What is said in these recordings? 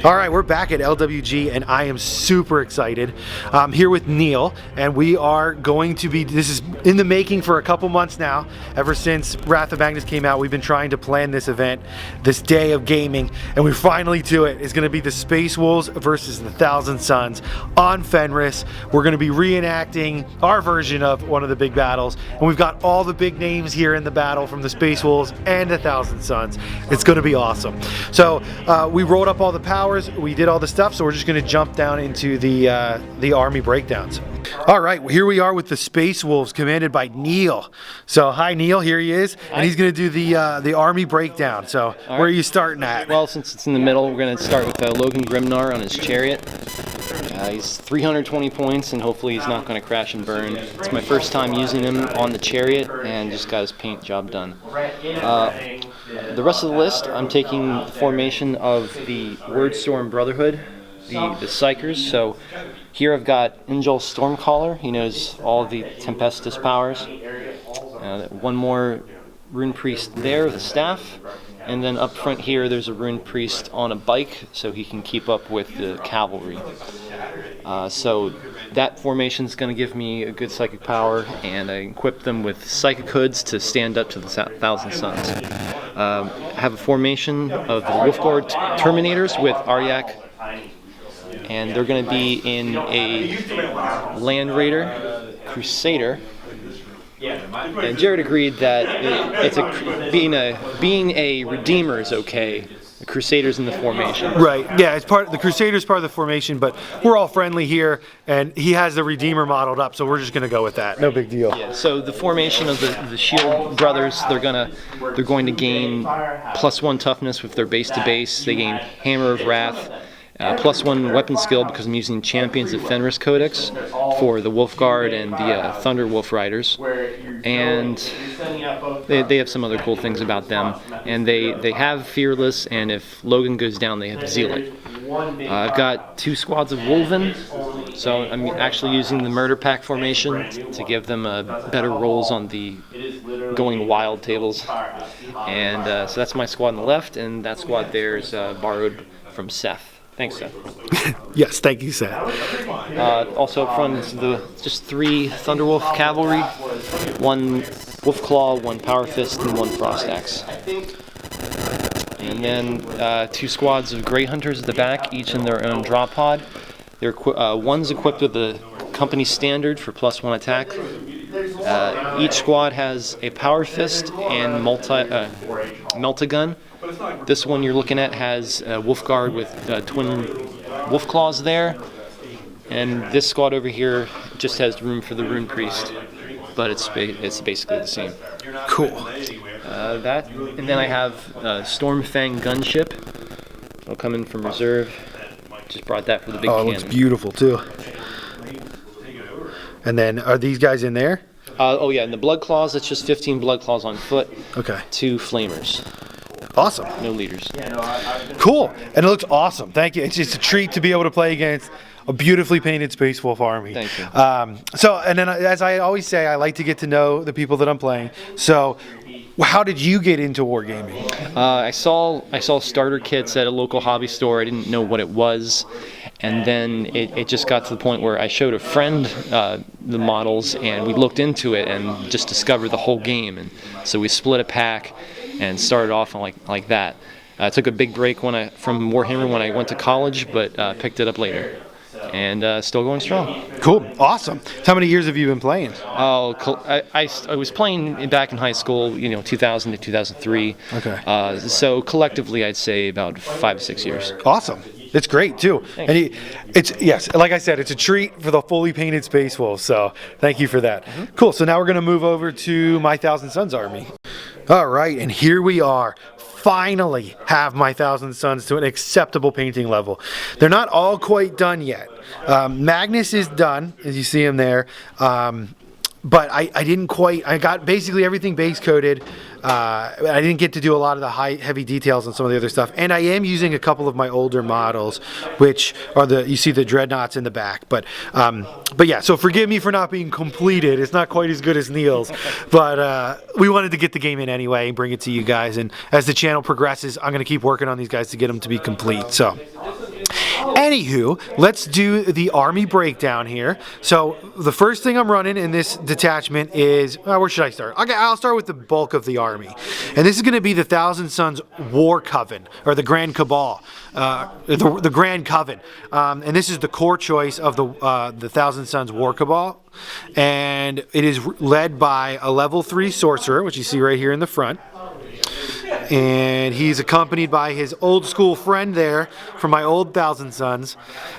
All right, we're back at LWG and I am super excited. I'm here with Neil and we are going to be, this is in the making for a couple months now. Ever since Wrath of Magnus came out, we've been trying to plan this event, this day of gaming, and we finally do it. It's going to be the Space Wolves versus the Thousand Suns on Fenris. We're going to be reenacting our version of one of the big battles, and we've got all the big names here in the battle from the Space Wolves and the Thousand Suns. It's going to be awesome. So we rolled up all the powers, we did all the stuff, so we're just going to jump down into the army breakdowns. All right, here we are with the Space Wolves commanded by Neil. So hi Neil, here he is, and he's going to do the army breakdown. So where are you starting at? Well, since it's in the middle, we're going to start with Logan Grimnar on his chariot. He's 320 points, and hopefully he's not going to crash and burn. It's my first time using him on the chariot, and just got his paint job done. The rest of the list, I'm taking the formation of the Wordstorm Brotherhood, the Psychers. So here I've got Ingel Stormcaller. He knows all the Tempestus powers. One more Rune Priest there with a staff. And then up front here, there's a Rune Priest on a bike, so he can keep up with the cavalry. So that formation is going to give me a good psychic power, and I equip them with psychic hoods to stand up to the Thousand Suns. Have a formation of the Wolfguard Terminators with Aryak, and they're going to be in a Land Raider Crusader. And Jared agreed that being a Redeemer is okay. The Crusader's in the formation. Right, yeah, the Crusader's part of the formation, but we're all friendly here, and he has the Redeemer modeled up, so we're just gonna go with that. No big deal. Yeah, so the formation of the Shield Brothers, they're going to gain +1 toughness with their base to base. They gain Hammer of Wrath. +1 weapon skill because I'm using Champions of Fenris Codex for the Wolfguard and the Thunder Wolf Riders, and they have some other cool things about them. And they have Fearless, and if Logan goes down, they have Zealot. I've got 2 squads of Wolven, so I'm actually using the Murder Pack formation to give them better rolls on the going wild tables. And so that's my squad on the left, and that squad there is borrowed from Seth. Thanks, Seth. Yes, thank you, Seth. Also up front is just 3 Thunderwolf Cavalry, 1 Wolfclaw, 1 Power Fist, and 1 Frost Axe. And then 2 squads of Grey Hunters at the back, each in their own drop pod. One's equipped with the company standard for +1 attack. Each squad has a Power Fist and Melt-A-Gun. This one you're looking at has a Wolfguard with twin Wolfclaws there, and this squad over here just has room for the Rune Priest, but it's basically the same. Cool. And then I have Stormfang gunship. It'll come in from reserve. Just brought that for the big cannon. Oh, it looks beautiful too. And then are these guys in there? Oh yeah, and the Blood Claws, it's just 15 Blood Claws on foot. Okay. 2 Flamers. Awesome. No leaders. Cool. And it looks awesome. Thank you. It's just a treat to be able to play against a beautifully painted Space Wolf army. Thank you. And then as I always say, I like to get to know the people that I'm playing. So how did you get into wargaming? I saw starter kits at a local hobby store. I didn't know what it was. And then it just got to the point where I showed a friend the models, and we looked into it and just discovered the whole game. And so we split a pack and started off like that. I took a big break from Warhammer when I went to college, but picked it up later. And still going strong. Cool, awesome. So how many years have you been playing? Oh, I was playing back in high school, 2000 to 2003. Okay. So collectively, I'd say about 5 to 6 years. Awesome. It's great too. Thanks. And yes, like I said, it's a treat for the fully painted Space Wolves. So thank you for that. Mm-hmm. Cool. So now we're going to move over to my Thousand Suns army. All right, and here we are. Finally have my Thousand Suns to an acceptable painting level. They're not all quite done yet. Magnus is done, as you see him there. But I didn't quite, I got basically everything base coated. I didn't get to do a lot of the heavy details on some of the other stuff. And I am using a couple of my older models, which are you see the dreadnoughts in the back. But yeah, so forgive me for not being completed. It's not quite as good as Neil's, but we wanted to get the game in anyway and bring it to you guys. And as the channel progresses, I'm going to keep working on these guys to get them to be complete. So Anywho, let's do the army breakdown here. So the first thing I'm running in this detachment is, where should I start? Okay, I'll start with the bulk of the army. And this is going to be the Thousand Sons War Coven, or the Grand Cabal, the Grand Coven. And this is the core choice of the Thousand Sons War Cabal. And it is led by a level 3 sorcerer, which you see right here in the front. And he's accompanied by his old school friend there from my old Thousand Sons.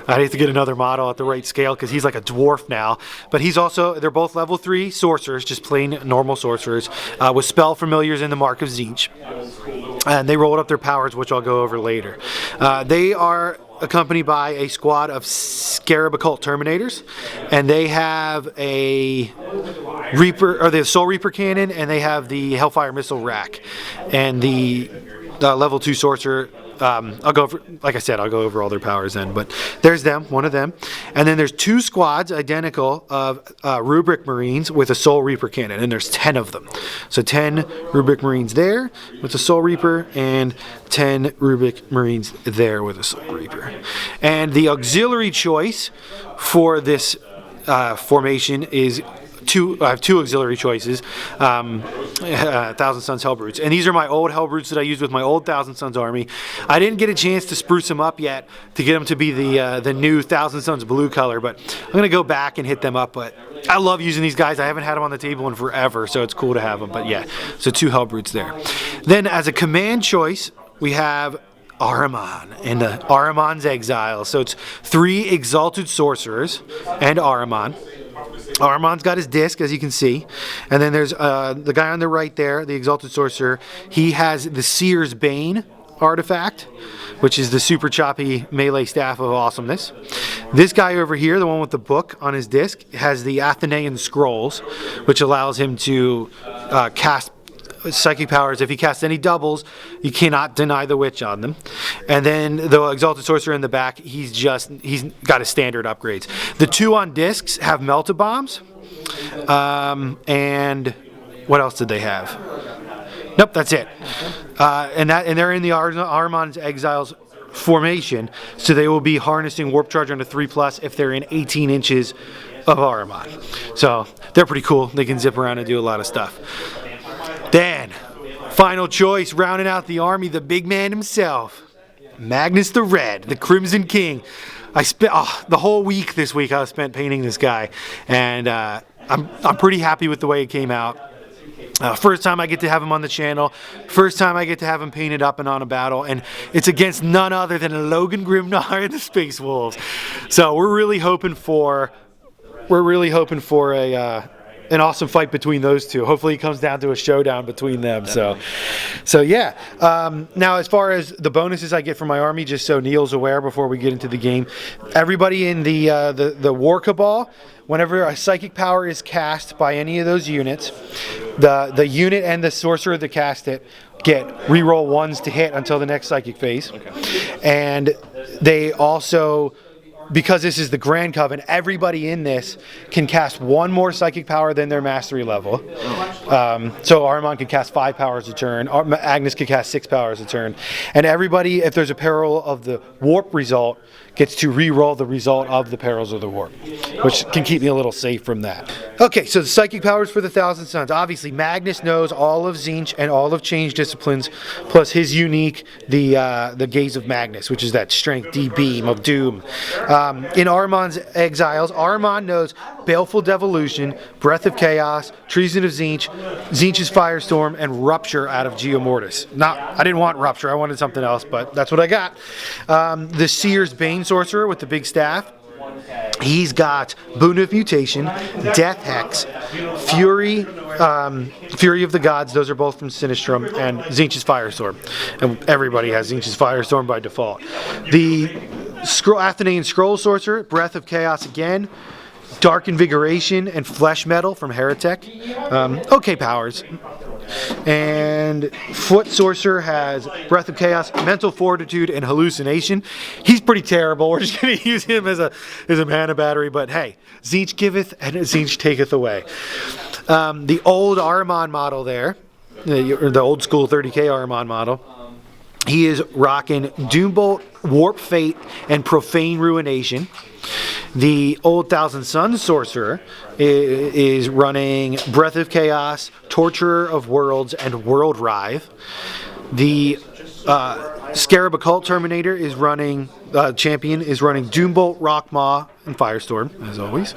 I have to get another model at the right scale because he's like a dwarf now. But he's also, they're both level 3 sorcerers, just plain normal sorcerers, with spell familiars in the Mark of Tzeentch. And they rolled up their powers, which I'll go over later. They are accompanied by a squad of Scarab Occult Terminators, and they have a Reaper, or the Soul Reaper cannon, and they have the Hellfire missile rack, and the level 2 sorcerer. I'll go over, like I said, I'll go over all their powers then, but there's them, one of them. And then there's 2 squads identical of Rubric Marines with a Soul Reaper cannon, and there's 10 of them. So 10 Rubric Marines there with a Soul Reaper, and 10 Rubric Marines there with a Soul Reaper. And the auxiliary choice for this formation is I have 2 auxiliary choices, Thousand Sons Hellbrutes, and these are my old Hellbrutes that I used with my old Thousand Sons army. I didn't get a chance to spruce them up yet to get them to be the new Thousand Sons blue color, but I'm gonna go back and hit them up. But I love using these guys. I haven't had them on the table in forever, so it's cool to have them. But yeah, so 2 Hellbrutes there. Then as a command choice, we have Ahriman and the Ahriman's Exile. So it's 3 Exalted Sorcerers and Ahriman. Ahriman's got his disc, as you can see, and then there's the guy on the right there, the Exalted Sorcerer. He has the Seer's Bane artifact, which is the super choppy melee staff of awesomeness. This guy over here, the one with the book on his disc, has the Athenaean Scrolls, which allows him to cast psychic powers. If he casts any doubles, you cannot deny the witch on them. And then the Exalted Sorcerer in the back, he's got his standard upgrades. The 2 on discs have Melta Bombs. And what else did they have? Nope, that's it. And they're in the Ahriman's Exiles formation, so they will be harnessing Warp Charge on a 3+ if they're in 18 inches of Ahriman. So they're pretty cool. They can zip around and do a lot of stuff. Then, final choice, rounding out the army, the big man himself, Magnus the Red, the Crimson King. I spent the whole week this week I spent painting this guy, and I'm pretty happy with the way it came out. First time I get to have him on the channel, first time I get to have him painted up and on a battle, and it's against none other than Logan Grimnar and the Space Wolves. So we're really hoping for an awesome fight between those 2. Hopefully it comes down to a showdown between them. So yeah. Now as far as the bonuses I get from my army, just so Neil's aware before we get into the game, everybody in the War Cabal, whenever a psychic power is cast by any of those units, the unit and the sorcerer that cast it get reroll 1s to hit until the next psychic phase. Okay. And they also, because this is the Grand Coven, everybody in this can cast 1 more psychic power than their mastery level. So Ahriman can cast 5 powers a turn. Magnus can cast 6 powers a turn. And everybody, if there's a peril of the warp result, gets to re-roll the result of the perils of the warp, which can keep me a little safe from that. Okay, so the psychic powers for the Thousand Sons. Obviously, Magnus knows all of Tzeentch and all of Change disciplines, plus his unique, the Gaze of Magnus, which is that Strength D beam of doom. In Ahriman's Exiles, Ahriman knows Baleful Devolution, Breath of Chaos, Treason of Tzeentch, Tzeentch's Firestorm, and Rupture out of Geomortis. I didn't want Rupture, I wanted something else, but that's what I got. The Seer's Bane Sorcerer with the big staff. He's got Boon of Mutation, Death Hex, Fury of the Gods, those are both from Sinistrum, and Tzeentch's Firestorm. And everybody has Tzeentch's Firestorm by default. The Athenaean Scroll Sorcerer, Breath of Chaos again, Dark Invigoration, and Flesh Metal from Heretic. Okay powers. And Foot Sorcerer has Breath of Chaos, Mental Fortitude, and Hallucination. He's pretty terrible. We're just going to use him as a mana battery. But hey, Tzeentch giveth and Tzeentch taketh away. The old Ahriman model there, the old school 30k Ahriman model, He is rocking Doombolt, Warp Fate, and Profane Ruination. The Old Thousand Suns Sorcerer is running Breath of Chaos, Torturer of Worlds, and World Writhe. The Scarab Occult Terminator is running, Champion is running Doombolt, Rockmaw, and Firestorm, as always.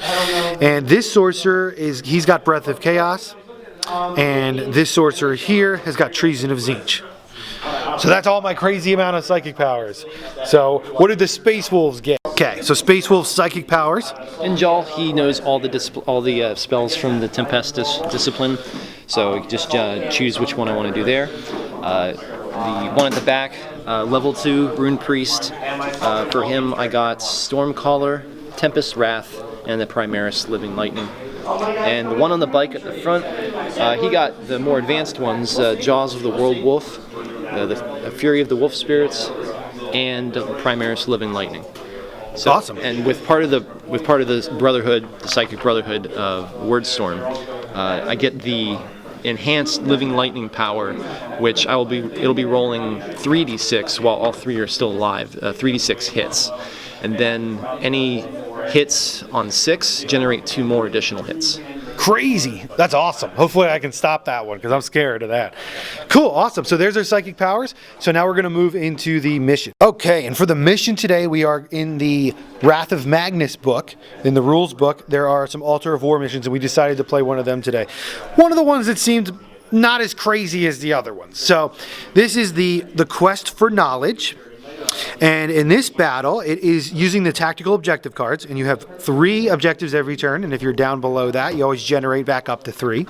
And this Sorcerer, he's got Breath of Chaos, and this Sorcerer here has got Treason of Tzeentch. So that's all my crazy amount of psychic powers. So what did the Space Wolves get? Okay, so Space Wolves psychic powers. In Jal, he knows all the spells from the Tempestus discipline. So just choose which one I want to do there. The one at the back, level 2 Rune Priest. For him, I got Stormcaller, Tempest Wrath, and the Primaris Living Lightning. And the one on the bike at the front, he got the more advanced ones, Jaws of the World Wolf, the Fury of the Wolf Spirits, and Primaris Living Lightning. So, awesome. And with part of the Brotherhood, the Psychic Brotherhood of Wordstorm, I get the enhanced Living Lightning power, which it'll be rolling 3d6 while all 3 are still alive, 3d6 hits, and then any hits on 6 generate 2 more additional hits. Crazy. That's awesome. Hopefully I can stop that one because I'm scared of that. Cool. Awesome. So there's our psychic powers. So now we're going to move into the mission. Okay. And for the mission today, we are in the Wrath of Magnus book. In the rules book, there are some Altar of War missions, and we decided to play one of them today. One of the ones that seemed not as crazy as the other ones. So this is the Quest for Knowledge. And in this battle, it is using the tactical objective cards, and you have 3 objectives every turn, and if you're down below that, you always generate back up to 3.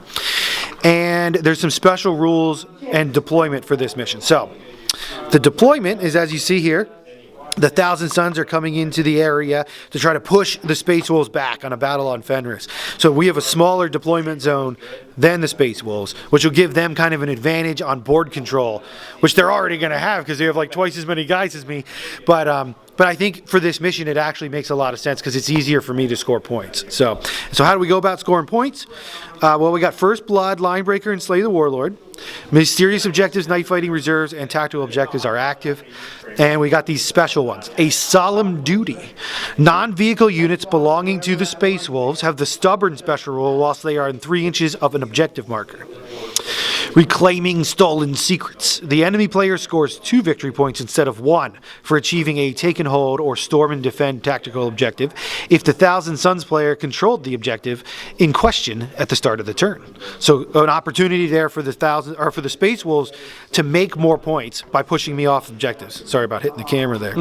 And there's some special rules and deployment for this mission. So, the deployment is, as you see here, the Thousand Suns are coming into the area to try to push the Space Wolves back on a battle on Fenris. So we have a smaller deployment zone than the Space Wolves, which will give them kind of an advantage on board control, which they're already going to have because they have like twice as many guys as me. But I think for this mission, it actually makes a lot of sense because it's easier for me to score points. So how do we go about scoring points? Well, we got First Blood, Linebreaker, and Slay the Warlord. Mysterious objectives, night fighting reserves, and tactical objectives are active. And we got these special ones. A Solemn Duty. Non-vehicle units belonging to the Space Wolves have the Stubborn special rule whilst they are in 3 inches of an objective marker. Reclaiming Stolen Secrets. The enemy player scores 2 victory points instead of 1 for achieving a Take and Hold or Storm and Defend tactical objective if the Thousand Suns player controlled the objective in question at the start of the turn. So an opportunity there for the Space Wolves to make more points by pushing me off objectives. Sorry about hitting the camera there.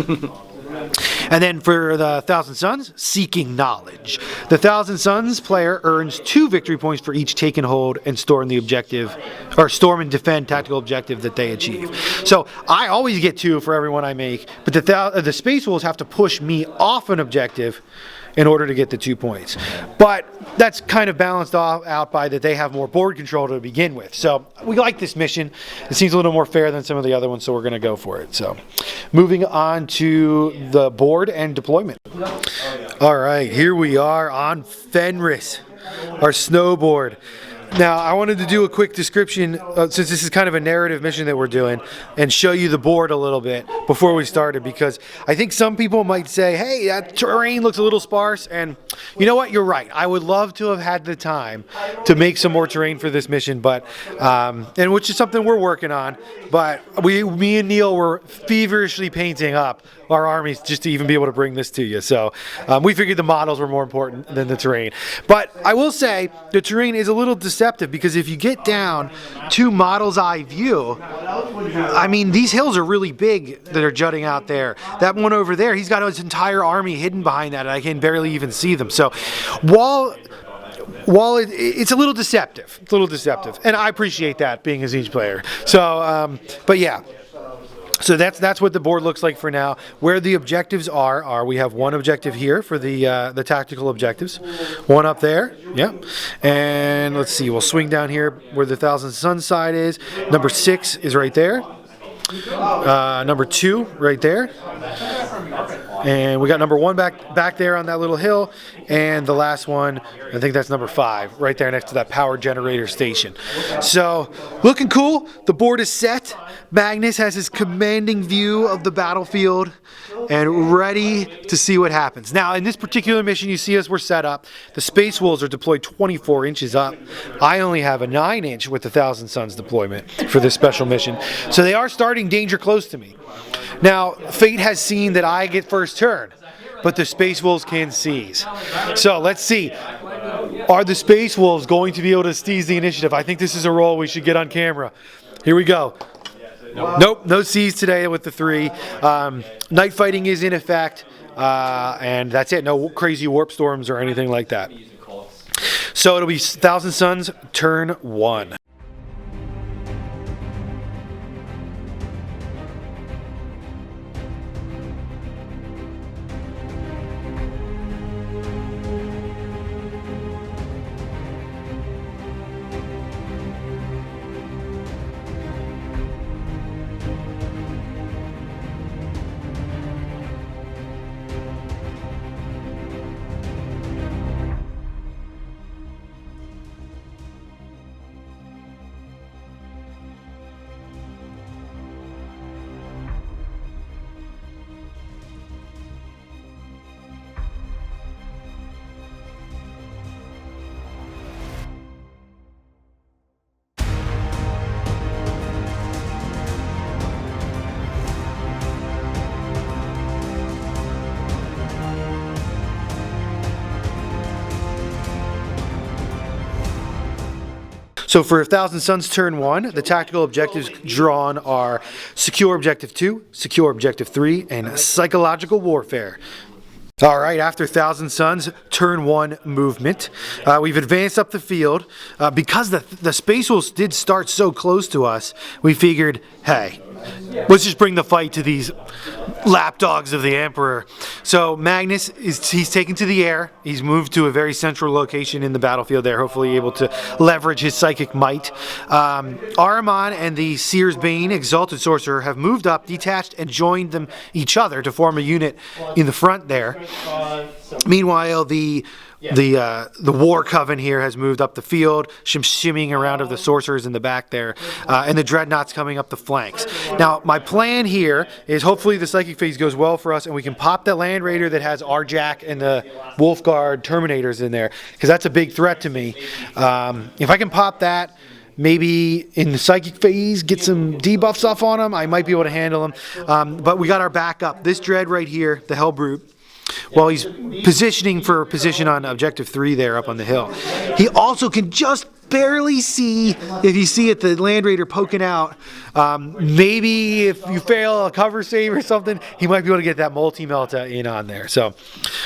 And then for the Thousand Suns, Seeking Knowledge. The Thousand Suns player earns 2 victory points for each Take and Hold and Storm and Defend tactical objective that they achieve. So I always get 2 for every one I make, but the Space Wolves have to push me off an objective in order to get the 2 points. But that's kind of balanced out by that they have more board control to begin with. So we like this mission. It seems a little more fair than some of the other ones, so we're going to go for it. So moving on to the board and deployment. All right, here we are on Fenris, our snowboard. Now, I wanted to do a quick description, since this is kind of a narrative mission that we're doing, and show you the board a little bit before we started, because I think some people might say, hey, that terrain looks a little sparse, and you know what, you're right. I would love to have had the time to make some more terrain for this mission, but and which is something we're working on, but me and Neil were feverishly painting up our armies just to even be able to bring this to you. So we figured the models were more important than the terrain. But I will say the terrain is a little deceptive because if you get down to model's eye view, I mean, these hills are really big that are jutting out there. That one over there, he's got his entire army hidden behind that and I can barely even see them. So while it's a little deceptive, and I appreciate that being a Tzeentch player. So, but yeah. So that's what the board looks like for now. Where the objectives are we have 1 objective here for the tactical objectives, 1 up there, yep. And let's see, we'll swing down here where the Thousand Suns side is. Number 6 is right there. Number 2 right there. And we got number 1 back there on that little hill, and the last one, I think that's number 5, right there next to that power generator station. So, looking cool. The board is set. Magnus has his commanding view of the battlefield and ready to see what happens. Now, in this particular mission, you see us, we're set up. The Space Wolves are deployed 24 inches up. I only have a 9-inch with the Thousand Suns deployment for this special mission. So they are starting danger close to me. Now, fate has seen that I get first turn, but the Space Wolves can seize. So let's see. Are the Space Wolves going to be able to seize the initiative? I think this is a roll we should get on camera. Here we go. Nope, no seize today with the 3. Night fighting is in effect, and that's it. No crazy warp storms or anything like that. So it'll be Thousand Suns, turn 1. So for Thousand Suns turn 1, the tactical objectives drawn are Secure Objective 2, Secure Objective 3, and Psychological Warfare. All right, after Thousand Suns, turn 1 movement. We've advanced up the field. Because the Space Wolves did start so close to us, we figured, hey, let's just bring the fight to these lapdogs of the Emperor. So Magnus, he's taken to the air. He's moved to a very central location in the battlefield there, hopefully able to leverage his psychic might. Ahriman and the Seer's Bane Exalted Sorcerer have moved up, detached, and joined each other to form a unit in the front there. Meanwhile, the War Coven here has moved up the field, shimmying around of the sorcerers in the back there, and the Dreadnoughts coming up the flanks. Now, my plan here is hopefully the Psychic Phase goes well for us, and we can pop that Land Raider that has Arjack and the Wolfguard Terminators in there, because that's a big threat to me. If I can pop that, maybe in the Psychic Phase, get some debuffs off on them, I might be able to handle them. But we got our backup. This Dread right here, the Hellbrute, while he's positioning for position on Objective 3 there up on the hill, he also can just barely see, if you see it, the Land Raider poking out. Maybe if you fail a cover save or something, he might be able to get that multi-melta in on there. So,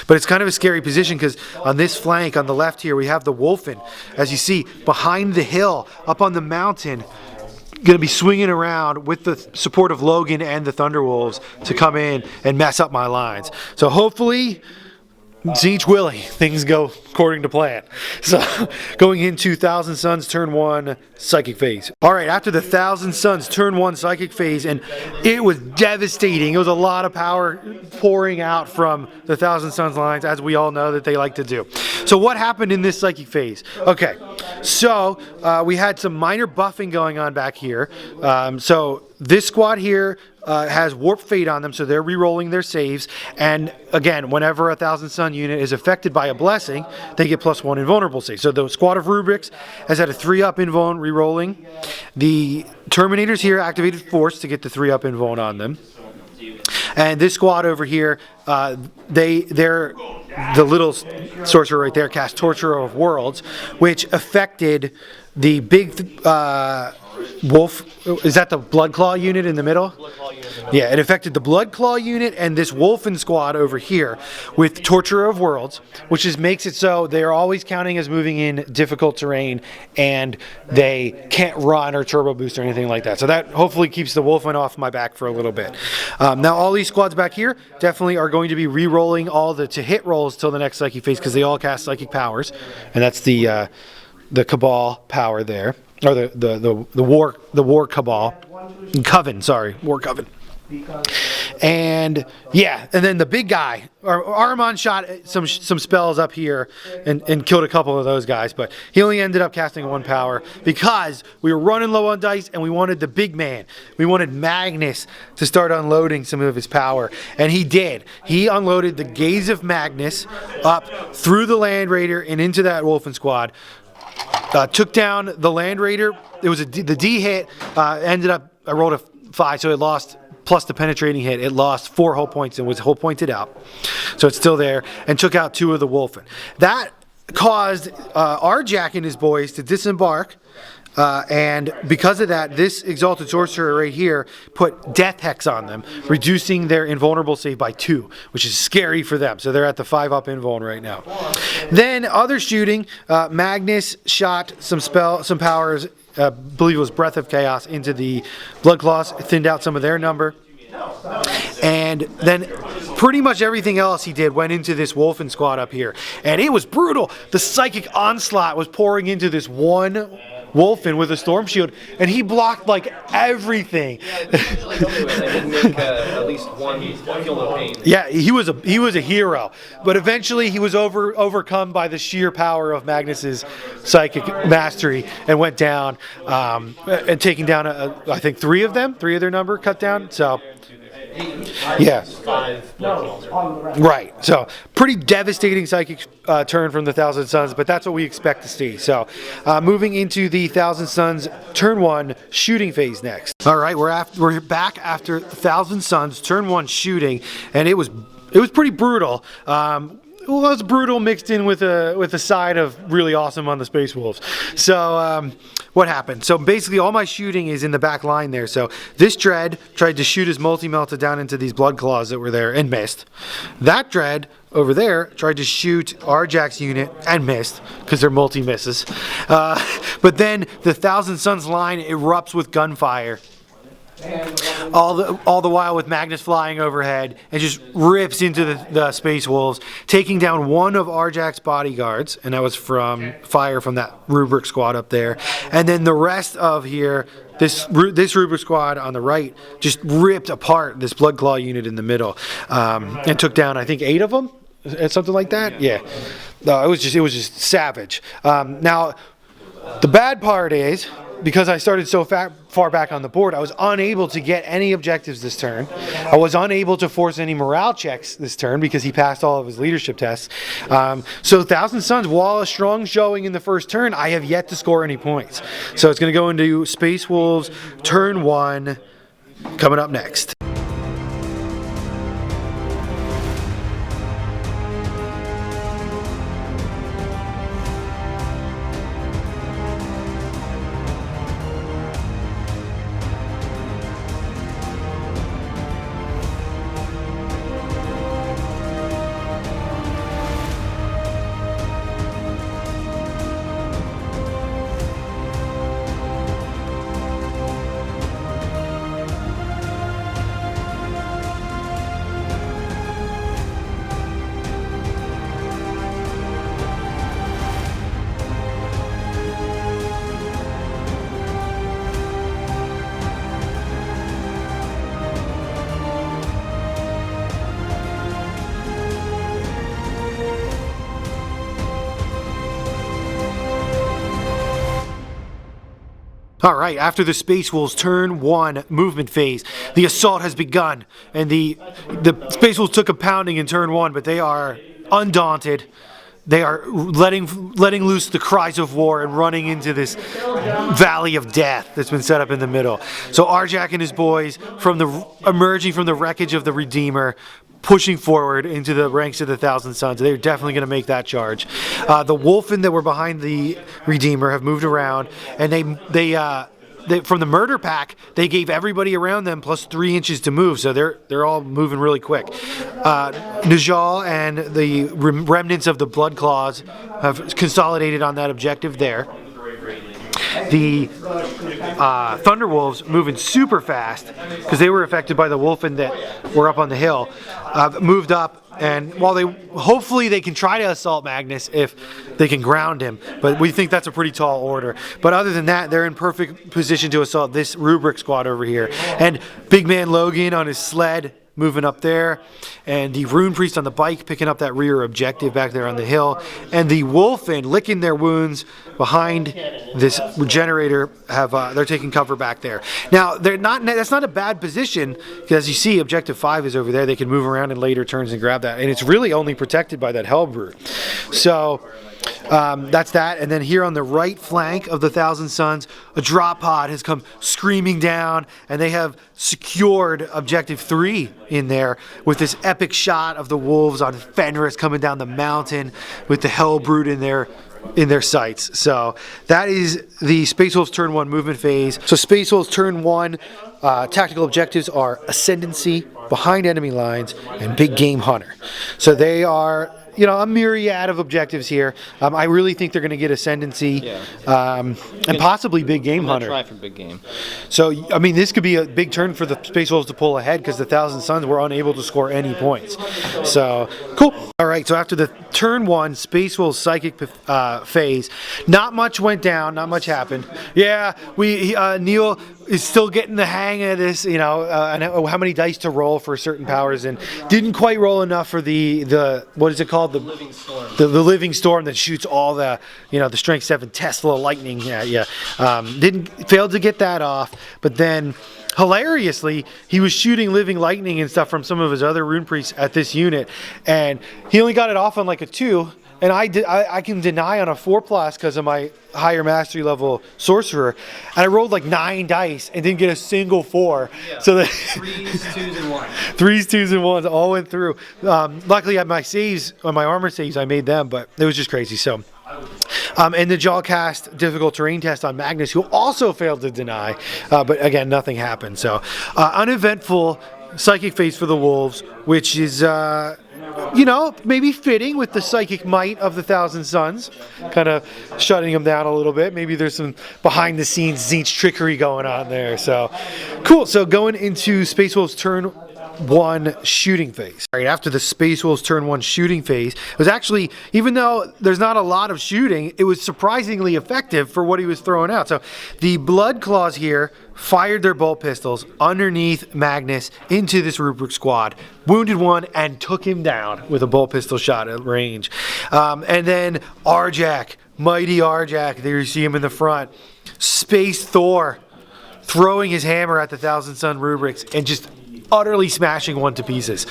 but it's kind of a scary position because on this flank on the left here, we have the Wolfen, as you see, behind the hill, up on the mountain, going to be swinging around with the support of Logan and the Thunderwolves to come in and mess up my lines. So hopefully, Zeech Willie, things go according to plan. So going into Thousand Suns turn 1 Psychic Phase. All right, after the Thousand Suns turn 1 Psychic Phase, and it was devastating. It was a lot of power pouring out from the Thousand Suns lines, as we all know that they like to do. So what happened in this Psychic Phase? Okay, so we had some minor buffing going on back here. So this squad here has Warp Fate on them, so they're re-rolling their saves. And again, whenever a Thousand Sun unit is affected by a blessing, they get +1 invulnerable save. So the squad of Rubrics has had a 3-up invuln re-rolling. The Terminators here activated Force to get the 3-up invuln on them. And this squad over here, they're the little sorcerer right there cast Torturer of Worlds, which affected the big Wolf. Is that the Bloodclaw unit in the middle? Yeah, it affected the Bloodclaw unit and this Wolfen squad over here with Torturer of Worlds, which makes it so they're always counting as moving in difficult terrain, and they can't run or turbo boost or anything like that. So that hopefully keeps the Wolfen off my back for a little bit. Now all these squads back here definitely are going to be re-rolling all the to-hit rolls till the next Psychic Phase, because they all cast Psychic powers, and that's the Cabal power there. Or the war Cabal Coven, sorry, War Coven. And yeah, and then the big guy, Ahriman shot some spells up here and killed a couple of those guys, but he only ended up casting 1 power because we were running low on dice and we wanted the big man. We wanted Magnus to start unloading some of his power, and he did. He unloaded the Gaze of Magnus up through the Land Raider and into that Wolfen squad. Took down the Land Raider. It was the D hit ended up, I rolled a 5, so it lost, plus the penetrating hit, it lost 4 hull points and was hull pointed out. So it's still there, and took out 2 of the Wolfen. That caused Arjak and his boys to disembark, and because of that, this Exalted Sorcerer right here put Death Hex on them, reducing their invulnerable save by 2, which is scary for them. So they're at the 5-up invuln right now. Then other shooting, Magnus shot some powers, I believe it was Breath of Chaos, into the Blood Claws, thinned out some of their number. And then pretty much everything else he did went into this Wolfen squad up here. And it was brutal. The Psychic Onslaught was pouring into this one Wolfen with a Storm Shield, and he blocked like everything. At least one feel no pain. Yeah, he was a hero, but eventually he was overcome by the sheer power of Magnus's psychic mastery and went down, and taking down I think 3 of their number cut down. So. Yeah. Right. So pretty devastating psychic turn from the Thousand Suns, but that's what we expect to see. So moving into the Thousand Suns turn 1 shooting phase next. All right, we're back after Thousand Suns turn 1 shooting, and it was pretty brutal. Well, it was brutal mixed in with a side of really awesome on the Space Wolves. So what happened? So basically all my shooting is in the back line there. So this Dread tried to shoot his multi-melta down into these Blood Claws that were there and missed. That Dread over there tried to shoot Arjak's unit and missed because they're multi-misses. But then the Thousand Suns line erupts with gunfire. All the while with Magnus flying overhead and just rips into the Space Wolves, taking down 1 of Arjak's bodyguards, and that was from fire from that Rubric squad up there. And then the rest of here, this Rubric squad on the right just ripped apart this Blood Claw unit in the middle, and took down I think 8 of them, something like that. Yeah, no, it was just savage. Now, the bad part is, because I started so far back on the board, I was unable to get any objectives this turn. I was unable to force any morale checks this turn because he passed all of his leadership tests. So Thousand Suns, while a strong showing in the first turn, I have yet to score any points. So it's going to go into Space Wolves turn 1 coming up next. All right, after the Space Wolves turn 1 movement phase, the assault has begun, and the Space Wolves took a pounding in turn 1, but they are undaunted. They are letting loose the cries of war and running into this valley of death that's been set up in the middle. So Arjak and his boys, emerging from the wreckage of the Redeemer, pushing forward into the ranks of the Thousand Suns. They're definitely going to make that charge. The Wolfen that were behind the Redeemer have moved around, and they from the murder pack, they gave everybody around them plus 3 inches to move, so they're all moving really quick. Najal and the remnants of the Blood Claws have consolidated on that objective there. The Thunderwolves, moving super fast because they were affected by the Wolfen that were up on the hill, moved up, and while hopefully they can try to assault Magnus if they can ground him, but we think that's a pretty tall order. But other than that, they're in perfect position to assault this Rubric squad over here. And big man Logan on his sled moving up there, and the Rune Priest on the bike picking up that rear objective back there on the hill, and the Wolfen licking their wounds behind this regenerator. They're taking cover back there. Now that's not a bad position, because as you see, objective 5 is over there. They can move around in later turns and grab that, and it's really only protected by that Hellbrute. So that's that. And then here on the right flank of the Thousand Suns, a drop pod has come screaming down, and they have secured objective 3 in there with this epic shot of the wolves on Fenris coming down the mountain with the Hellbrute in their sights. So that is the Space Wolves turn 1 movement phase. So Space Wolves turn 1 tactical objectives are Ascendancy, behind enemy lines, and Big Game Hunter. So they are, you know, a myriad of objectives here. I really think they're going to get Ascendancy, and possibly Big Game Hunter. Try for Big Game. So, I mean, this could be a big turn for the Space Wolves to pull ahead, because the Thousand Suns were unable to score any points. So, cool. All right, so after the turn 1 Space Wolves Psychic phase, not much went down, not much happened. Yeah, Neil is still getting the hang of this, you know, and how many dice to roll for certain powers, and didn't quite roll enough for the what is it called? The Living Storm. The Living Storm that shoots all the, you know, the Strength 7 Tesla lightning. Failed to get that off, but then hilariously, he was shooting living lightning and stuff from some of his other rune priests at this unit, and he only got it off on like a 2. And I can deny on a 4+ because of my higher mastery level sorcerer, and I rolled like 9 dice and didn't get a single 4. Yeah. So that 3s, 2s, and 1s. 3s, 2s, and 1s all went through. Luckily, on my saves, on my armor saves, I made them, but it was just crazy. So. And the Jawcast difficult terrain test on Magnus, who also failed to deny, but again, nothing happened. So uneventful psychic phase for the Wolves, which is you know, maybe fitting with the psychic might of the Thousand Suns, kind of shutting them down a little bit. Maybe there's some behind the scenes Tzeentch trickery going on there. So cool. So going into Space Wolves turn 1 shooting phase. All right, after the Space Wolves turn 1 shooting phase, it was actually, even though there's not a lot of shooting, it was surprisingly effective for what he was throwing out. So the Blood Claws here fired their bolt pistols underneath Magnus into this rubric squad, wounded one, and took him down with a bolt pistol shot at range. And then Arjak, mighty Arjak, there you see him in the front. Space Thor throwing his hammer at the Thousand Sun rubrics and just utterly smashing one to pieces.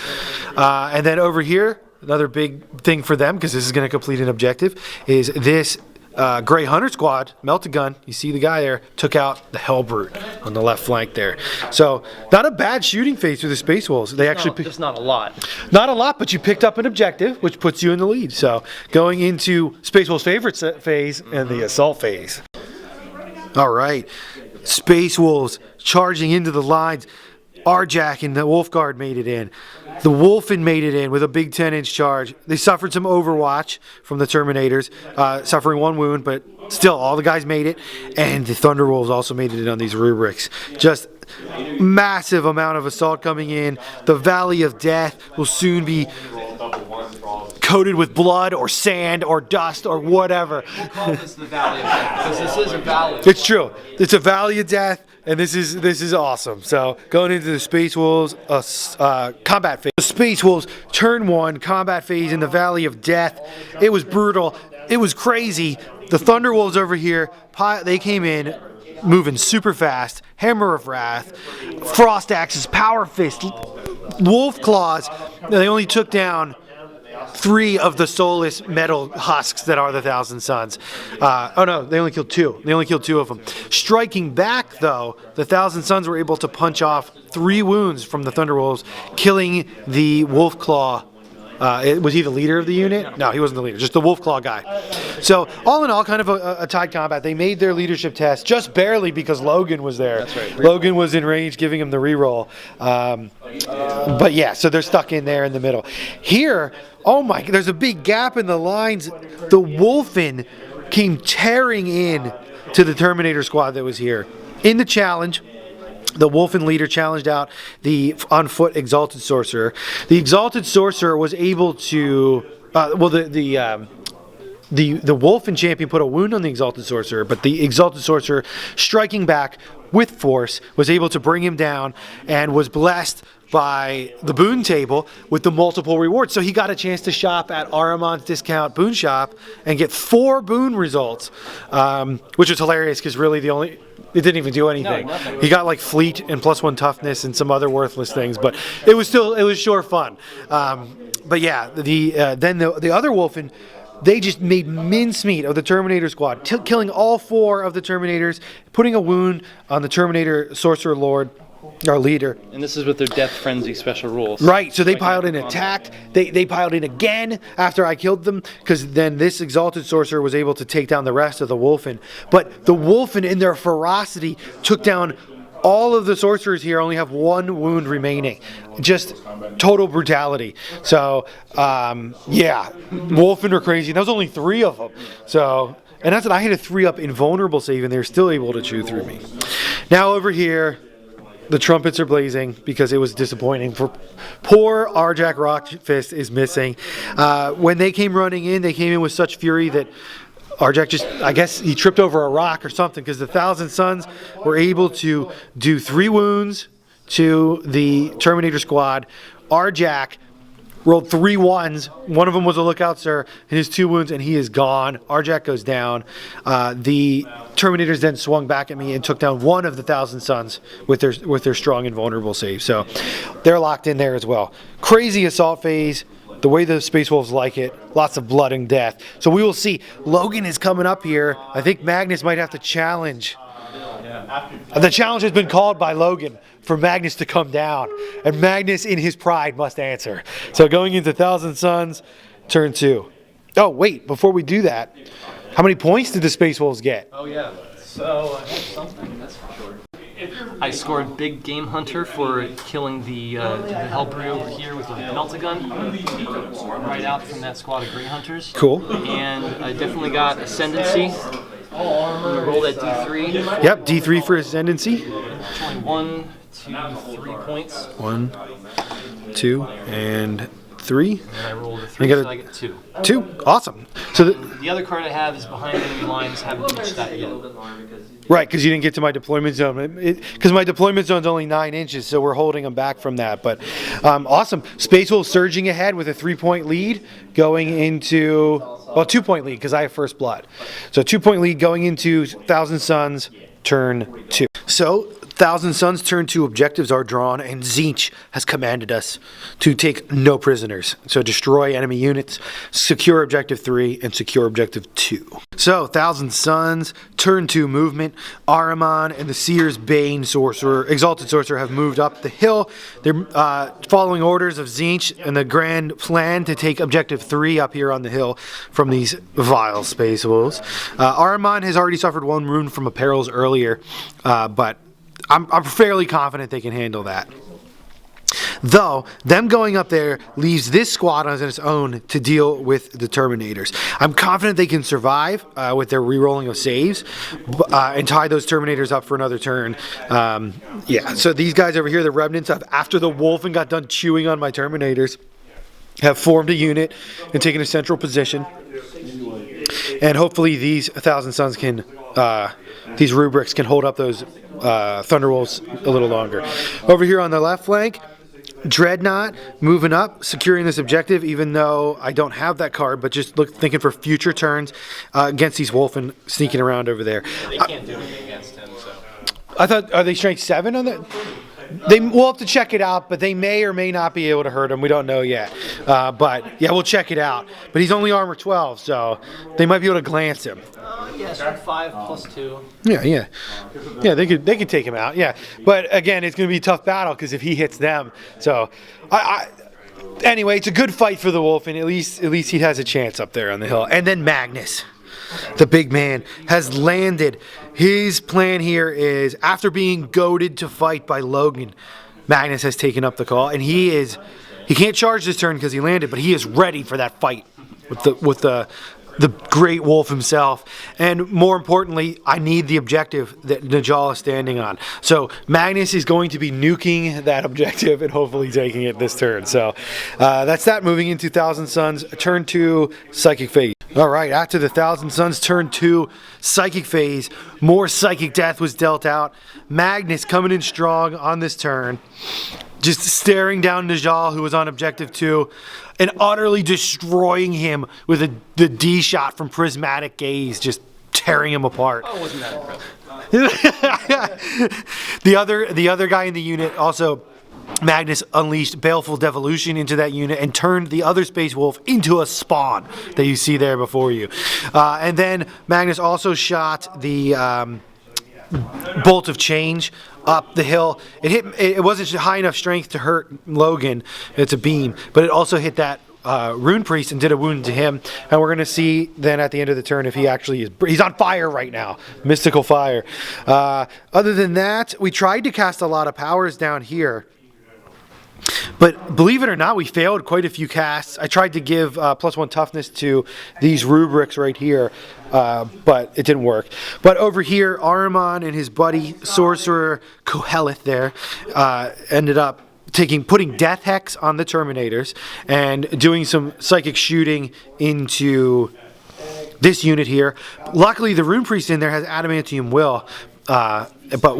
And then over here, another big thing for them, because this is going to complete an objective, is this Grey Hunter squad, melted gun, you see the guy there, took out the Hellbrute on the left flank there. So not a bad shooting phase for the Space Wolves. They actually just not a lot. Not a lot, but you picked up an objective, which puts you in the lead. So going into Space Wolves' favorite phase and the assault phase. All right, Space Wolves charging into the lines. Arjak and the Wolf Guard made it in. The Wolfen made it in with a big 10-inch charge. They suffered some overwatch from the Terminators, suffering 1 wound, but still, all the guys made it. And the Thunderwolves also made it in on these rubrics. Just massive amount of assault coming in. The Valley of Death will soon be coated with blood or sand or dust or whatever. We'll call this the Valley of Death, because this is a valley. It's true. It's a Valley of Death. And this is awesome. So going into the Space Wolves combat phase. The Space Wolves turn 1 combat phase in the Valley of Death. It was brutal. It was crazy. The Thunderwolves over here, they came in moving super fast. Hammer of Wrath, Frost Axes, Power Fist, Wolf Claws. They only took down 3 of the soulless metal husks that are the Thousand Suns. Oh no, they only killed 2. They only killed 2 of them. Striking back, though, the Thousand Suns were able to punch off 3 wounds from the Thunderwolves, killing the Wolf Claw. Was he the leader of the unit? No, he wasn't the leader, just the Wolf Claw guy. So all in all, kind of a tied combat. They made their leadership test just barely because Logan was there. That's right. Logan was in range, giving him the reroll. But yeah, so they're stuck in there in the middle. Here, oh my, there's a big gap in the lines. The Wolfen came tearing in to the Terminator squad that was here. In the challenge, the Wolfen leader challenged out the on foot Exalted Sorcerer. The Exalted Sorcerer was able to, the Wolfen champion put a wound on the Exalted Sorcerer, but the Exalted Sorcerer, striking back with force, was able to bring him down and was blessed by the boon table with the multiple rewards. So he got a chance to shop at Ahriman's discount boon shop and get 4 boon results, which was hilarious because really it didn't even do anything. No, nothing. He got like fleet and +1 toughness and some other worthless things, but it was sure fun. But yeah, then the other Wolfen, they just made mincemeat of the Terminator squad, killing all 4 of the Terminators, putting a wound on the Terminator Sorcerer Lord, our leader. And this is with their Death Frenzy special rules. Right, so they piled in, attacked. They piled in again after I killed them, because then this Exalted Sorcerer was able to take down the rest of the Wolfen. But the Wolfen, in their ferocity, took down all of the sorcerers here. Only have 1 wound remaining. Just total brutality. So, yeah, Wolfen are crazy. And that was only 3 of them. So, and that's what I had a 3-up invulnerable save, and they're still able to chew through me. Now over here, the trumpets are blazing because it was disappointing. For poor Arjak Rockfist is missing. When they came running in, they came in with such fury that Arjak just, I guess he tripped over a rock or something, because the Thousand Sons were able to do 3 wounds to the Terminator squad. Arjak rolled 3 1s. One of them was a lookout, sir, and his 2 wounds, and he is gone. Arjak goes down. The Terminators then swung back at me and took down 1 of the Thousand Sons with their strong and vulnerable save. So they're locked in there as well. Crazy assault phase. The way the Space Wolves like it, lots of blood and death. So we will see. Logan is coming up here. I think Magnus might have to challenge. The challenge has been called by Logan for Magnus to come down, and Magnus in his pride must answer. So going into Thousand Sons, turn 2. Oh wait, before we do that, how many points did the Space Wolves get? Oh yeah, so I have something, that's for sure. I scored Big Game Hunter for killing the Hellbrew over here with a Melt-A-Gun right out from that squad of Grey Hunters. Cool. And I definitely got Ascendancy. Rolled at D3. Yep, D3 for Ascendancy. Only 1, 2, 3 points. 1, 2, and 3. And I rolled a 3, so I get 2. 2, awesome. So the other card I have is behind enemy lines. Haven't reached that yet. Right, because you didn't get to my deployment zone. Because my deployment zone's only 9 inches, so we're holding them back from that. But awesome. Space Wolf surging ahead with a 3-point lead going into, well, 2-point lead because I have first blood. So 2-point lead going into Thousand Sons, turn 2. So Thousand Sons turn 2 objectives are drawn, and Tzeentch has commanded us to take no prisoners. So destroy enemy units, secure objective 3, and secure objective 2. So Thousand Sons, turn 2 movement. Ahriman and the Seer's Bane Sorcerer, Exalted Sorcerer, have moved up the hill. They're following orders of Tzeentch and the grand plan to take objective 3 up here on the hill from these vile Space Wolves. Ahriman has already suffered 1 wound from perils earlier, but I'm fairly confident they can handle that. Though, them going up there leaves this squad on its own to deal with the Terminators. I'm confident they can survive with their re-rolling of saves and tie those Terminators up for another turn. Yeah, so these guys over here, the Remnants, after the Wolfen got done chewing on my Terminators, have formed a unit and taken a central position. And hopefully these Thousand Sons can, these rubrics can hold up those Thunderwolves a little longer. Over here on the left flank, Dreadnought moving up, securing this objective, even though I don't have that card, but just thinking for future turns against these Wolfen sneaking around over there. They can't do anything against him, so. I thought, are they strength 7 on that? We'll have to check it out, but they may or may not be able to hurt him. We don't know yet. But yeah, we'll check it out. But he's only armor 12, so they might be able to glance him. Yeah, so 5 + 2. Yeah. They could take him out. Yeah, but again, it's going to be a tough battle because if he hits them, so anyway, it's a good fight for the Wolfen. At least he has a chance up there on the hill. And then Magnus, the big man, has landed. His plan here is, after being goaded to fight by Logan, Magnus has taken up the call, and he can't charge this turn because he landed, but he is ready for that fight with the great wolf himself. And more importantly, I need the objective that Najal is standing on. So Magnus is going to be nuking that objective and hopefully taking it this turn. So that's that. Moving into Thousand Sons, turn 2, Psychic Phase. All right, after the Thousand Sons turn 2, Psychic Phase, more Psychic Death was dealt out. Magnus coming in strong on this turn. just staring down Najal, who was on objective 2, and utterly destroying him with the D shot from Prismatic Gaze, just tearing him apart. Oh, wasn't that impressive? The other guy in the unit also, Magnus unleashed Baleful Devolution into that unit and turned the other Space Wolf into a spawn that you see there before you. And then Magnus also shot the Bolt of Change up the hill. It wasn't high enough strength to hurt Logan. It's a beam, but it also hit that Rune Priest and did a wound to him, and we're going to see then at the end of the turn if he actually is. He's on fire right now, mystical fire. Other than that, we tried to cast a lot of powers down here, but believe it or not, we failed quite a few casts. I tried to give +1 toughness to these rubrics right here, but it didn't work. But over here, Ahriman and his buddy Sorcerer Koheleth there ended up putting Death Hex on the Terminators and doing some psychic shooting into this unit here. Luckily, the Rune Priest in there has Adamantium Will, but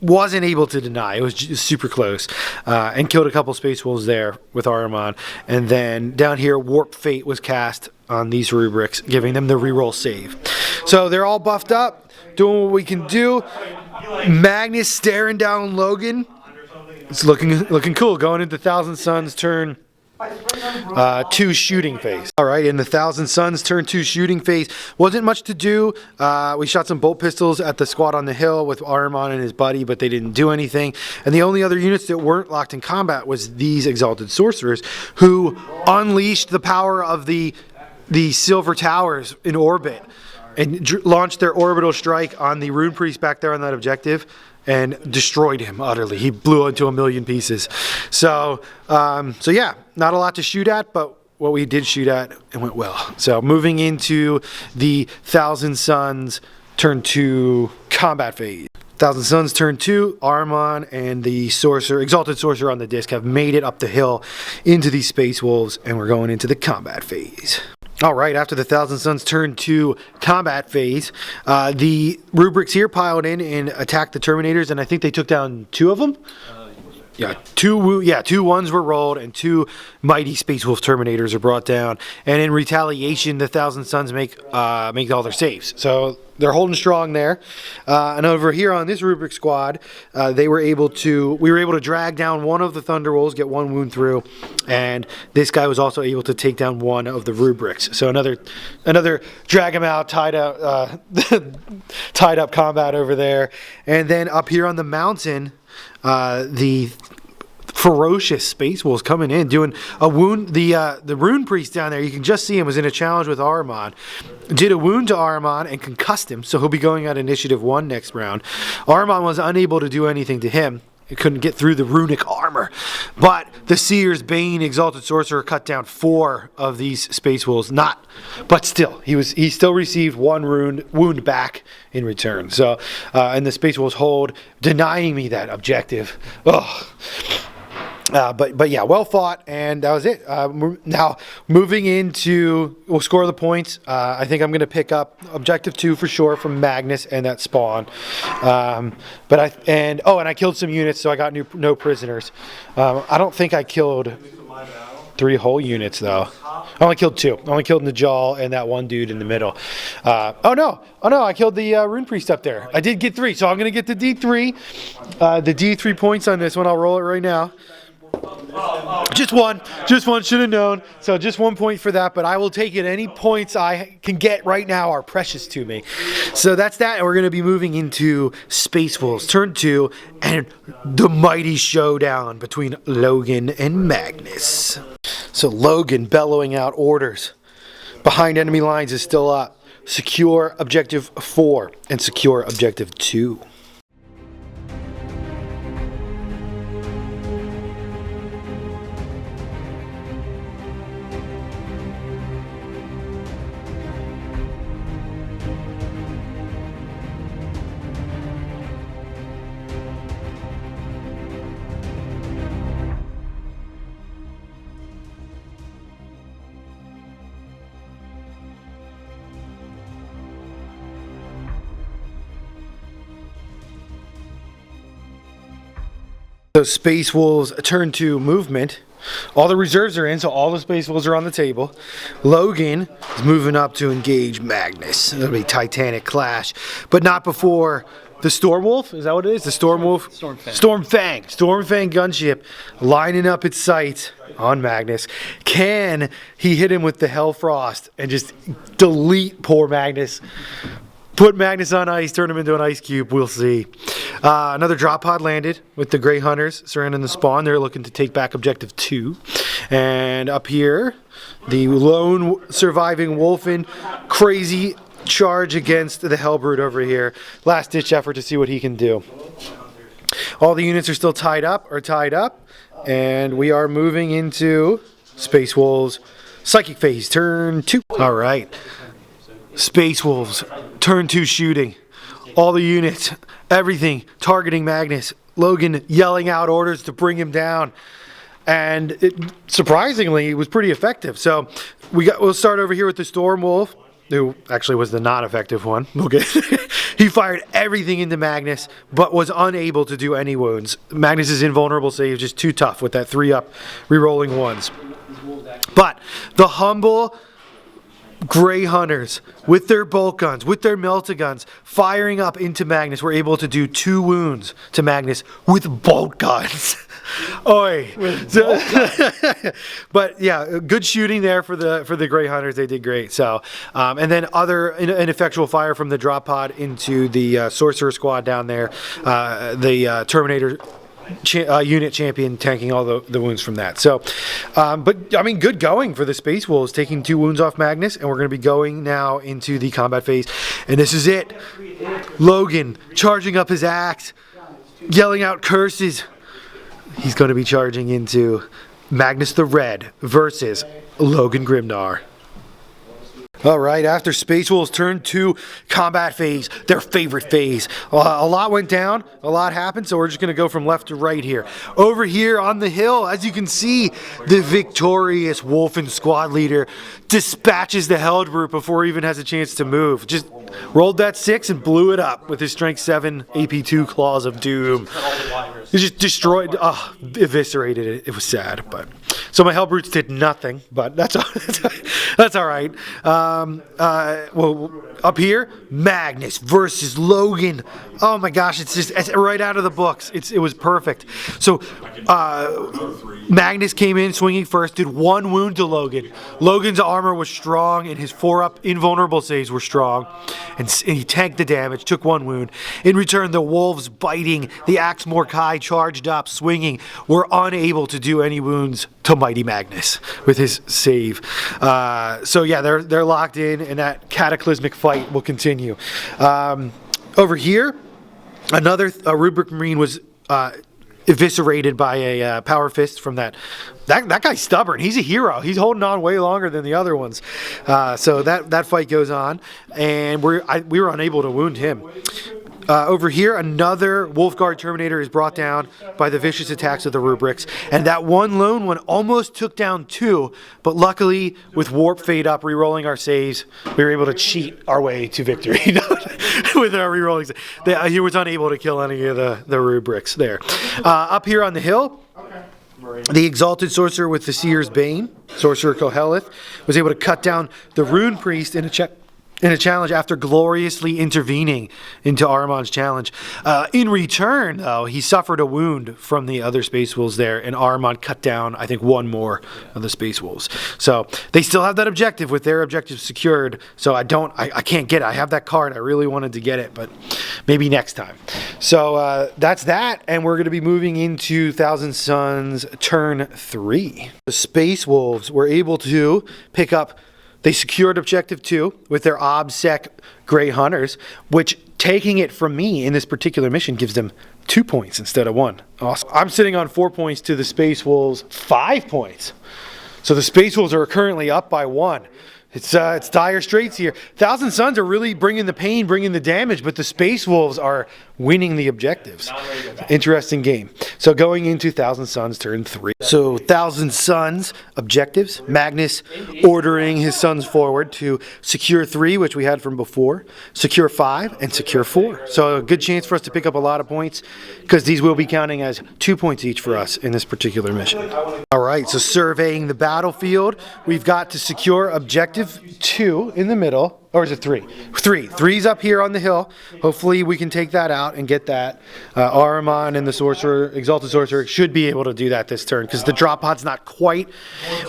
wasn't able to deny. It was just super close, and killed a couple Space Wolves there with Ahriman. And then down here, Warp Fate was cast on these rubrics, giving them the reroll save. So they're all buffed up, doing what we can do. Magnus staring down Logan. It's looking cool. Going into Thousand Suns turn 2 shooting phase. All right, in the Thousand Suns turn 2 shooting phase, wasn't much to do. We shot some bolt pistols at the squad on the hill with Ahriman and his buddy, but they didn't do anything. And the only other units that weren't locked in combat was these Exalted Sorcerers, who unleashed the power of the Silver Towers in orbit and launched their orbital strike on the Rune Priest back there on that objective, and destroyed him utterly. He blew into a million pieces. So yeah, not a lot to shoot at, but what we did shoot at, it went well. So moving into the Thousand Suns turn 2 combat phase. Thousand Suns turn 2, Ahriman and the Exalted Sorcerer on the disc have made it up the hill into these Space Wolves, and we're going into the combat phase. All right, after the Thousand Suns turn 2 combat phase, the rubrics here piled in and attacked the Terminators, and I think they took down 2 of them. Yeah, 2 ones were rolled, and 2 mighty Space Wolf Terminators are brought down. And in retaliation, the Thousand Suns make all their saves. So they're holding strong there. And over here on this rubric squad, we were able to drag down one of the Thunderwolves, get 1 wound through, and this guy was also able to take down 1 of the rubrics. So another drag him out, tied up combat over there. And then up here on the mountain, the ferocious Space Wolves coming in, doing a wound. The Rune Priest down there, you can just see him, was in a challenge with Ahriman. Did a wound to Ahriman and concussed him, so he'll be going at initiative 1 next round. Ahriman was unable to do anything to him. He couldn't get through the runic armor. But the Seer's Bane Exalted Sorcerer cut down 4 of these Space Wolves. But still, he still received 1 wound back in return. So, and the Space Wolves hold, denying me that objective. Ugh. But yeah, well fought, and that was it. Now, moving into, we'll score the points. I think I'm going to pick up objective 2 for sure from Magnus and that spawn. And I killed some units, so I got no prisoners. I don't think I killed 3 whole units though. I only killed 2. I only killed Najal and that one dude in the middle. Oh no! I killed the Rune Priest up there. I did get 3, so I'm going to get the D3. The D3 points on this one. I'll roll it right now. Just one, should have known. So just 1 point for that, but I will take it. Any points I can get right now are precious to me. So that's that, and we're going to be moving into Space Wolves turn 2 and the mighty showdown between Logan and Magnus. So Logan bellowing out orders. Behind enemy lines is still up. Secure objective 4 and secure objective 2. The Space Wolves turn to movement. All the reserves are in, so all the Space Wolves are on the table. Logan is moving up to engage Magnus. It'll be Titanic clash, but not before the Storm Wolf. Is that what it is? The Storm Wolf? Stormfang. Stormfang gunship lining up its sights on Magnus. Can he hit him with the Hellfrost and just delete poor Magnus? Put Magnus on ice, turn him into an ice cube. We'll see. Another drop pod landed with the Grey Hunters surrounding the spawn. They're looking to take back objective 2. And up here, the lone surviving Wolfen, crazy charge against the Hellbrood over here. Last ditch effort to see what he can do. All the units are still tied up, and we are moving into Space Wolves Psychic Phase, turn 2. All right. Space Wolves, turn 2 shooting. All the units, everything, targeting Magnus. Logan yelling out orders to bring him down. And surprisingly, it was pretty effective. So we'll start over here with the Storm Wolf, who actually was the non-effective one. Okay. He fired everything into Magnus, but was unable to do any wounds. Magnus's invulnerable save just too tough with that 3-up re-rolling ones. But the humble Grey Hunters, with their bolt guns, with their melta-guns, firing up into Magnus, were able to do 2 wounds to Magnus with bolt guns. Oi. But yeah, good shooting there for the Grey Hunters. They did great. So, and then other ineffectual fire from the drop pod into the Sorcerer squad down there. The Terminator unit champion tanking all the wounds from that. So, but I mean, good going for the Space Wolves, taking 2 wounds off Magnus, and we're going to be going now into the combat phase. And this is it. Logan charging up his axe, yelling out curses. He's going to be charging into Magnus the Red versus Logan Grimnar. All right, after Space Wolves turn to combat phase, their favorite phase. A lot went down, a lot happened, so we're just going to go from left to right here. Over here on the hill, as you can see, the victorious Wolfen squad leader dispatches the Hellbrood before he even has a chance to move. Just rolled that 6 and blew it up with his Strength 7 AP2 Claws of Doom. He just destroyed, eviscerated it. It was sad, but so my Hellbrutes did nothing, but that's all right. Well, up here, Magnus versus Logan. Oh my gosh, it's right out of the books. It was perfect. So Magnus came in swinging first, did 1 wound to Logan. Logan's armor was strong, and his 4-up invulnerable saves were strong, and he tanked the damage, took 1 wound. In return, the Wolves biting, the Axe Mordecai charged up, swinging, were unable to do any wounds to Mighty Magnus with his save. So yeah, they're locked in, and that cataclysmic fight will continue. Over here, another Rubric Marine was eviscerated by a power fist from that guy's stubborn. He's a hero. He's holding on way longer than the other ones. So that fight goes on, and we were unable to wound him. Over here, another Wolfguard Terminator is brought down by the vicious attacks of the Rubrics, and that one lone one almost took down 2, but luckily, with Warp Fade up, re-rolling our saves, we were able to cheat our way to victory with our re-rolling saves. He was unable to kill any of the Rubrics there. Up here on the hill, the Exalted Sorcerer with the Seer's Bane, Sorcerer Koheleth, was able to cut down the Rune Priest in a challenge after gloriously intervening into Ahriman's challenge. In return, though, he suffered a wound from the other Space Wolves there, and Ahriman cut down, I think, 1 more of the Space Wolves. So they still have that objective with their objectives secured. So I can't get it. I have that card. I really wanted to get it, but maybe next time. So that's that, and we're going to be moving into Thousand Suns turn 3. The Space Wolves were able to pick up. They secured objective 2 with their OBSEC Grey Hunters, which, taking it from me in this particular mission, gives them 2 points instead of 1. Awesome. I'm sitting on 4 points to the Space Wolves' 5 points. So the Space Wolves are currently up by 1. It's dire straits here. Thousand Suns are really bringing the pain, bringing the damage, but the Space Wolves are winning the objectives. Interesting game. So going into Thousand Suns turn 3. So Thousand Suns objectives. Magnus ordering his sons forward to secure 3, which we had from before, secure 5, and secure 4. So a good chance for us to pick up a lot of points because these will be counting as 2 points each for us in this particular mission. All right, so surveying the battlefield, we've got to secure objective 2 in the middle. Or is it 3? 3. 3's up here on the hill. Hopefully we can take that out and get that. Ahriman and the Sorcerer, Exalted Sorcerer, should be able to do that this turn because the drop pod's not quite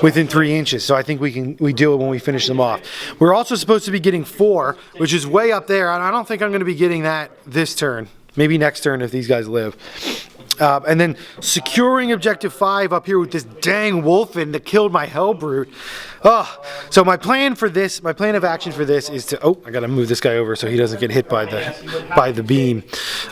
within 3 inches. So I think we do it when we finish them off. We're also supposed to be getting 4, which is way up there. And I don't think I'm going to be getting that this turn. Maybe next turn if these guys live. And then securing objective 5 up here with this dang wolfen that killed my Hellbrute. Oh, so my plan of action for this is to, I gotta move this guy over so he doesn't get hit by the beam.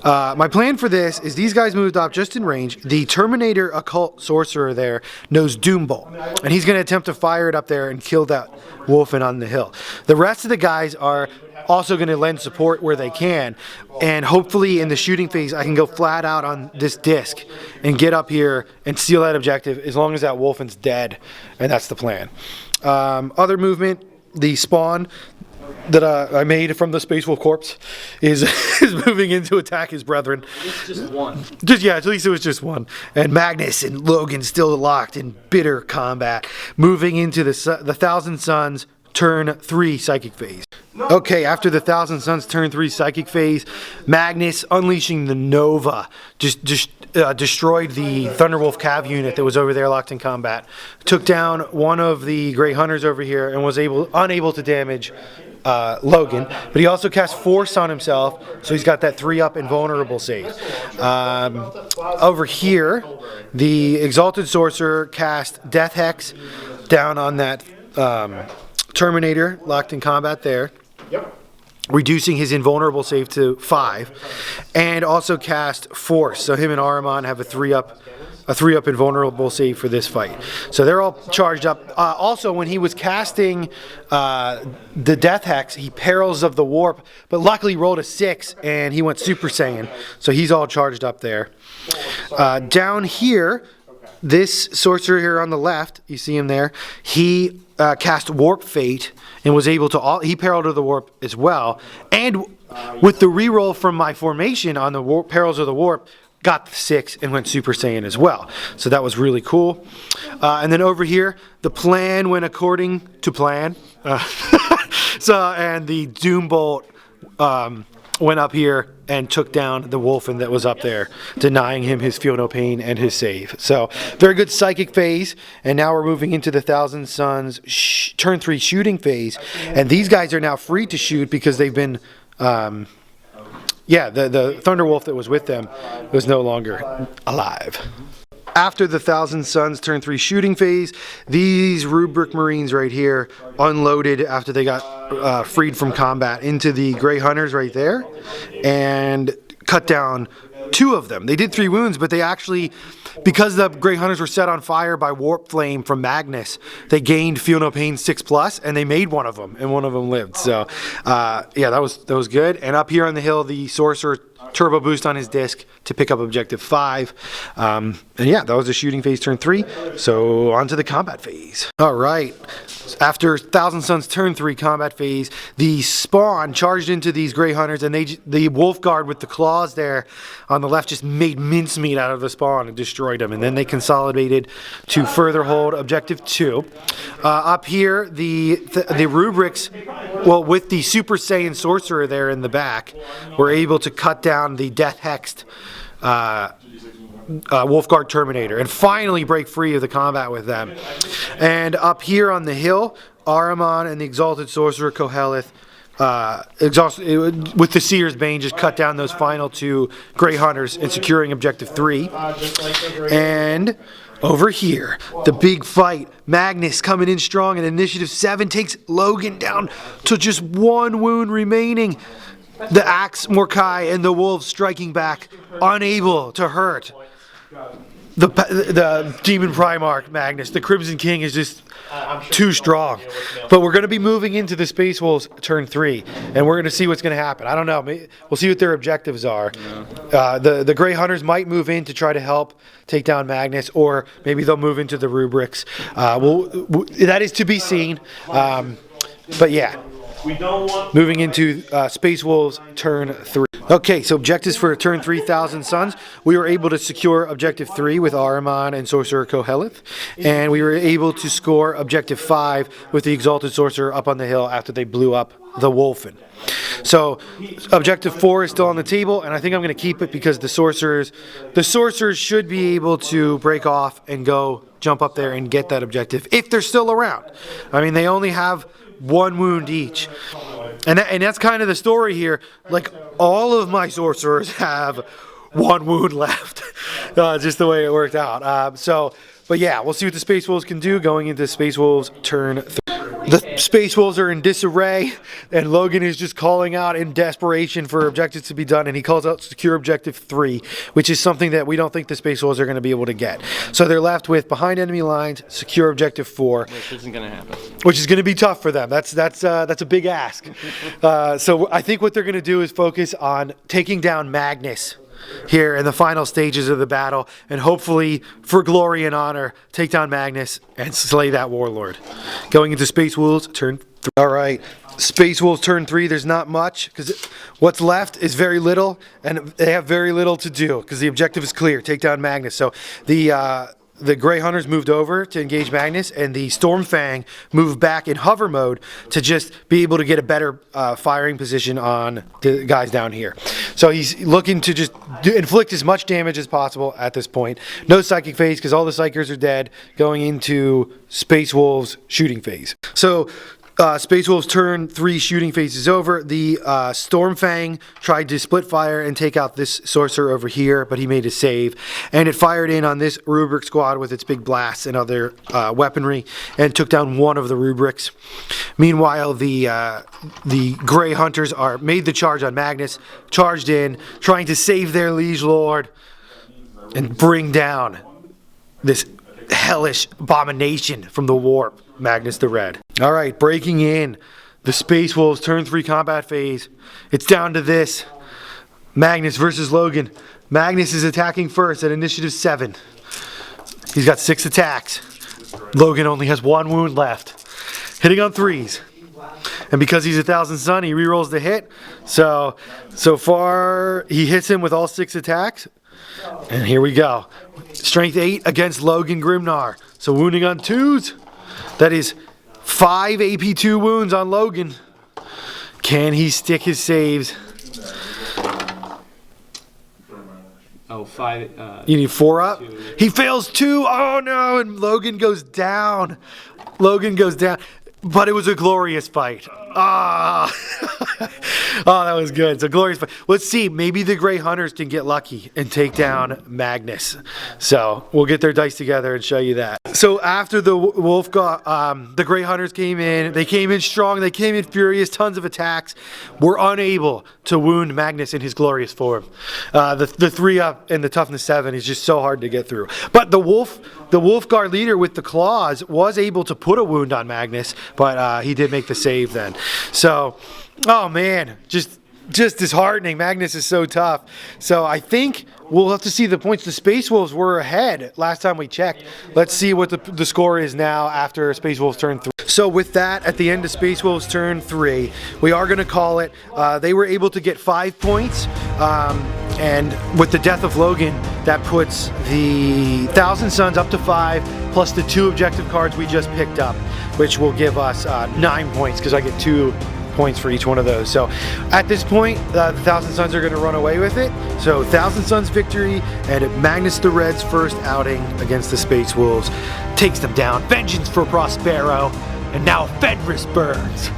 My plan for this is these guys moved up just in range. The Terminator Occult Sorcerer there knows Doombolt, and he's gonna attempt to fire it up there and kill that wolfen on the hill. The rest of the guys are also going to lend support where they can, and hopefully in the shooting phase I can go flat out on this disc and get up here and seal that objective as long as that wolfen's dead, and that's the plan. Other movement, the spawn that I made from the Space Wolf corpse is moving in to attack his brethren. It's just one. At least it was just one. And Magnus and Logan still locked in bitter combat, moving into the Thousand Suns turn 3 psychic phase. Okay, after the Thousand Suns turn 3 psychic phase, Magnus unleashing the Nova just destroyed the Thunderwolf Cav unit that was over there locked in combat. Took down one of the Grey Hunters over here and was unable to damage Logan, but he also cast Force on himself, so he's got that 3-up invulnerable save. Over here, the Exalted Sorcerer cast Death Hex down on that Terminator locked in combat there, reducing his invulnerable save to 5, and also cast Force. So him and Ahriman have a 3-up invulnerable save for this fight. So they're all charged up. Also, when he was casting the Death Hex, he Perils of the Warp, but luckily rolled a 6 and he went Super Saiyan. So he's all charged up there. Down here, this sorcerer here on the left, you see him there, he cast Warp Fate and was able to, he Peril to the Warp as well. And with the reroll from my formation on the Perils of the Warp, got the 6 and went Super Saiyan as well. So that was really cool. And then over here, the plan went according to plan. And the Doombolt went up here and took down the wolfen that was up there, denying him his Feel No Pain and his save. So very good psychic phase, and now we're moving into the Thousand Suns turn 3 shooting phase, and these guys are now free to shoot because they've been the Thunderwolf that was with them was no longer alive. After the Thousand Suns turn 3 shooting phase, these Rubric Marines right here unloaded after they got freed from combat into the Grey Hunters right there and cut down 2 of them. They did 3 wounds, but they actually, because the Grey Hunters were set on fire by Warp Flame from Magnus, they gained Feel No Pain 6+, and they made one of them, and one of them lived. So, that was good. And up here on the hill, the Sorcerer turbo boost on his disc to pick up objective 5. And that was the shooting phase turn 3. So on to the combat phase. All right. After Thousand Suns turn 3 combat phase, the spawn charged into these Grey Hunters, and the Wolf Guard with the claws there on the left just made mincemeat out of the spawn and destroyed them. And then they consolidated to further hold objective 2. Up here, the Rubrics, with the Super Saiyan Sorcerer there in the back, were able to cut down the Death Hexed Wolfguard Terminator and finally break free of the combat with them. And up here on the hill, Ahriman and the Exalted Sorcerer Koheleth with the Seer's Bane just cut down those final 2 Grey Hunters and securing objective 3. And over here, the big fight. Magnus coming in strong and initiative 7 takes Logan down to just 1 wound remaining. The Axe Morkai and the Wolves striking back, unable to hurt the Demon Primarch Magnus. The Crimson King is just too strong. But we're going to be moving into the Space Wolves turn 3, and we're going to see what's going to happen. I don't know. We'll see what their objectives are. The Grey Hunters might move in to try to help take down Magnus, or maybe they'll move into the rubrics. That is to be seen. But yeah. Moving into Space Wolves turn 3. Okay, so objectives for turn 3, Thousand Suns. We were able to secure objective 3 with Ahriman and Sorcerer Koheleth, and we were able to score objective 5 with the Exalted Sorcerer up on the hill after they blew up the Wolfen. So objective 4 is still on the table, and I think I'm going to keep it because the sorcerers should be able to break off and go jump up there and get that objective if they're still around. I mean, they only have 1 wound each, and that's kind of the story here. Like, all of my sorcerers have 1 wound left, just the way it worked out. But yeah, we'll see what the Space Wolves can do going into Space Wolves turn 3. The Space Wolves are in disarray, and Logan is just calling out in desperation for objectives to be done, and he calls out secure objective 3, which is something that we don't think the Space Wolves are going to be able to get. So they're left with behind enemy lines, secure objective 4. Which isn't going to happen. Which is going to be tough for them. That's a big ask. So I think what they're going to do is focus on taking down Magnus here in the final stages of the battle, and hopefully, for glory and honor, take down Magnus and slay that warlord. Going into Space Wolves turn 3. All right, Space Wolves turn 3. There's not much because what's left is very little, and they have very little to do because the objective is clear: take down Magnus. So the Grey Hunters moved over to engage Magnus, and the Stormfang moved back in hover mode to just be able to get a better firing position on the guys down here. So he's looking to just inflict as much damage as possible at this point. No psychic phase because all the psychers are dead, going into Space Wolves shooting phase. So Space Wolves turn 3 shooting phase is over. The Stormfang tried to split fire and take out this sorcerer over here, but he made a save. And it fired in on this rubric squad with its big blasts and other weaponry and took down 1 of the rubrics. Meanwhile, the Grey Hunters made the charge on Magnus, charged in, trying to save their liege lord and bring down this hellish abomination from the warp, Magnus the Red. All right, breaking in the Space Wolves turn 3 combat phase. It's down to this: Magnus versus Logan. Magnus is attacking first at initiative 7. He's got 6 attacks. Logan only has 1 wound left, hitting on 3s. And because he's a Thousand Sun, he rerolls the hit. So far he hits him with all 6 attacks. And here we go. Strength 8 against Logan Grimnar. So wounding on 2s. That is 5 AP2 wounds on Logan. Can he stick his saves? Oh, 5. You need 4 up? 2. He fails 2. Oh no, and Logan goes down. But it was a glorious fight. Ah. Oh, that was good. It's a glorious fight. Let's see. Maybe the Grey Hunters can get lucky and take down Magnus. So we'll get their dice together and show you that. So after the Wolf the Grey Hunters came in. They came in strong. They came in furious. Tons of attacks. Were unable to wound Magnus in his glorious form. The 3 up and the toughness 7 is just so hard to get through. But the Wolf Guard leader with the claws was able to put a wound on Magnus, but he did make the save then. So, oh man, just disheartening. Magnus is so tough. So I think we'll have to see the points. The Space Wolves were ahead last time we checked. Let's see what the score is now after Space Wolves turn 3. So with that, at the end of Space Wolves turn 3, we are going to call it. They were able to get 5 points. And with the death of Logan, that puts the Thousand Suns up to 5, plus the 2 objective cards we just picked up, which will give us 9 points because I get 2 points for each one of those. So at this point, the Thousand Suns are going to run away with it. So Thousand Suns victory, and Magnus the Red's first outing against the Space Wolves takes them down. Vengeance for Prospero, and now Fenris burns.